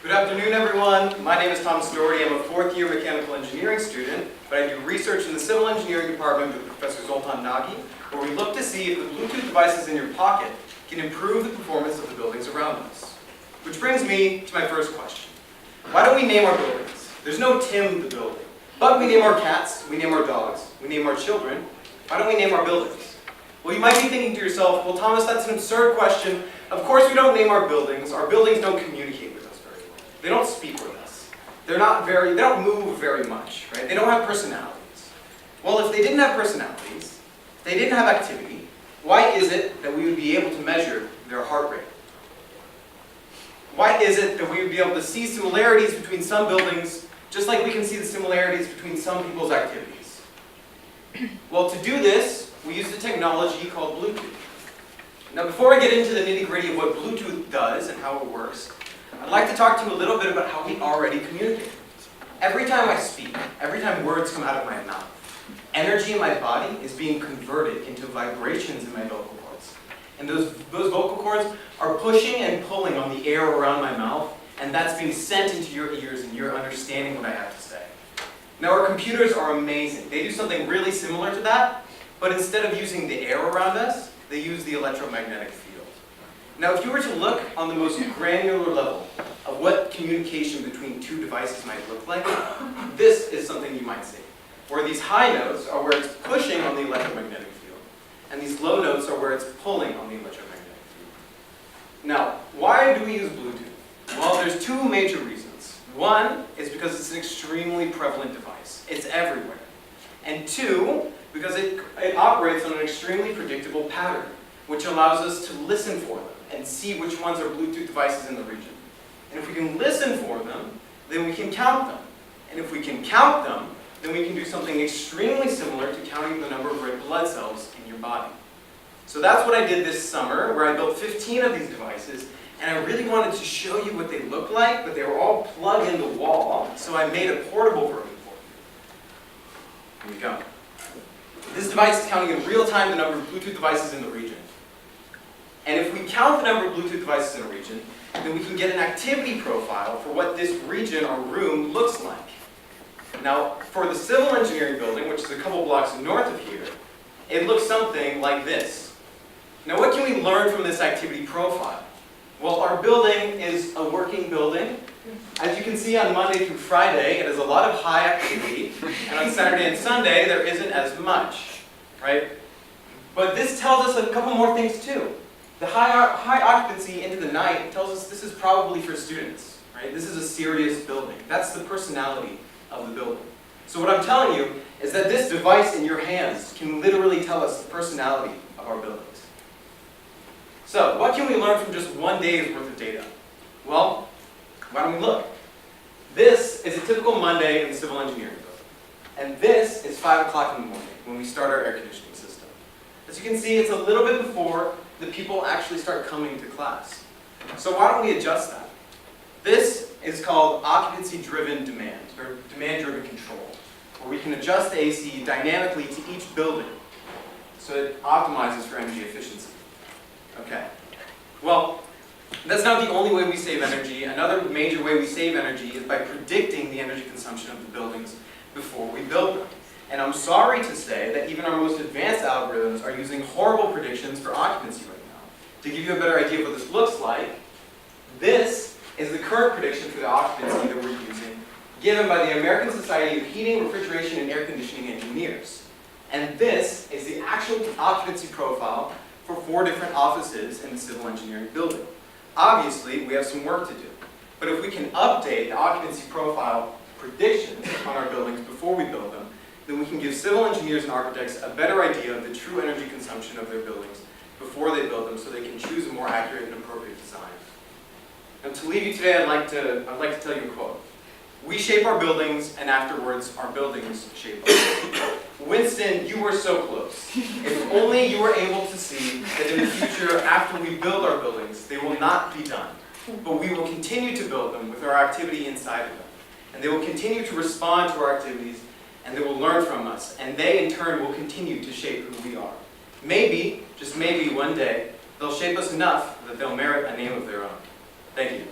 Good afternoon, everyone. My name is Thomas Dougherty. I'm a fourth-year mechanical engineering student, but I do research in the civil engineering department with Professor Zoltan Nagy, where we look to see if the Bluetooth devices in your pocket can improve the performance of the buildings around us. Which brings me to my first question. Why don't we name our buildings? There's no Tim the building. But we name our cats, we name our dogs, we name our children. Why don't we name our buildings? Well, you might be thinking to yourself, well, Thomas, that's an absurd question. Of course we don't name our buildings. Our buildings don't communicate with us very well. They don't speak with us. They don't move very much, right? They don't have personalities. Well, if they didn't have personalities, they didn't have activity, why is it that we would be able to measure their heart rate? Why is it that we would be able to see similarities between some buildings, just like we can see the similarities between some people's activities? Well, to do this, we use a technology called Bluetooth. Now, before I get into the nitty-gritty of what Bluetooth does and how it works, I'd like to talk to you a little bit about how we already communicate. Every time I speak, every time words come out of my mouth, energy in my body is being converted into vibrations in my vocal cords. And those vocal cords are pushing and pulling on the air around my mouth, and that's being sent into your ears and you're understanding what I have to say. Now, our computers are amazing. They do something really similar to that, but instead of using the air around us, they use the electromagnetic field. Now, if you were to look on the most granular level of what communication between two devices might look like, this is something you might see. Where these high notes are where it's pushing on the electromagnetic field, and these low notes are where it's pulling on the electromagnetic field. Now, why do we use Bluetooth? Well, there's two major reasons. One is because it's an extremely prevalent device. It's everywhere. And two, because it operates on an extremely predictable pattern, which allows us to listen for them and see which ones are Bluetooth devices in the region. And if we can listen for them, then we can count them. And if we can count them, then we can do something extremely similar to counting the number of red blood cells in your body. So that's what I did this summer, where I built 15 of these devices, and I really wanted to show you what they look like, but they were all plugged in the wall, so I made a portable version for you. Here we go. This device is counting in real time the number of Bluetooth devices in the region. And if we count the number of Bluetooth devices in a region, then we can get an activity profile for what this region or room looks like. Now, for the civil engineering building, which is a couple blocks north of here, it looks something like this. Now, what can we learn from this activity profile? Well, our building is a working building. As you can see, on Monday through Friday, it has a lot of high activity, and on Saturday and Sunday, there isn't as much, right? But this tells us a couple more things too. The high occupancy into the night tells us this is probably for students, right? This is a serious building. That's the personality of the building. So what I'm telling you is that this device in your hands can literally tell us the personality of our buildings. So, what can we learn from just one day's worth of data? Well, why don't we look? This is a typical Monday in the civil engineering building. And this is 5 o'clock in the morning when we start our air conditioning system. As you can see, it's a little bit before the people actually start coming to class. So why don't we adjust that? This is called occupancy-driven demand, or demand-driven control, where we can adjust the AC dynamically to each building so it optimizes for energy efficiency. Okay. Well, that's not the only way we save energy. Another major way we save energy is by predicting the energy consumption of the buildings before we build them. And I'm sorry to say that even our most advanced algorithms are using horrible predictions for occupancy right now. To give you a better idea of what this looks like, this is the current prediction for the occupancy that we're using, given by the American Society of Heating, Refrigeration, and Air Conditioning Engineers. And this is the actual occupancy profile for 4 different offices in the civil engineering building. Obviously, we have some work to do. But if we can update the occupancy profile predictions on our buildings before we build them, then we can give civil engineers and architects a better idea of the true energy consumption of their buildings before they build them so they can choose a more accurate and appropriate design. And to leave you today, I'd like to tell you a quote. We shape our buildings, and afterwards, our buildings shape us. Winston, you were so close. If only you were able to see that in the future, after we build our buildings, they will not be done. But we will continue to build them with our activity inside of them. And they will continue to respond to our activities, and they will learn from us. And they, in turn, will continue to shape who we are. Maybe, just maybe one day, they'll shape us enough that they'll merit a name of their own. Thank you.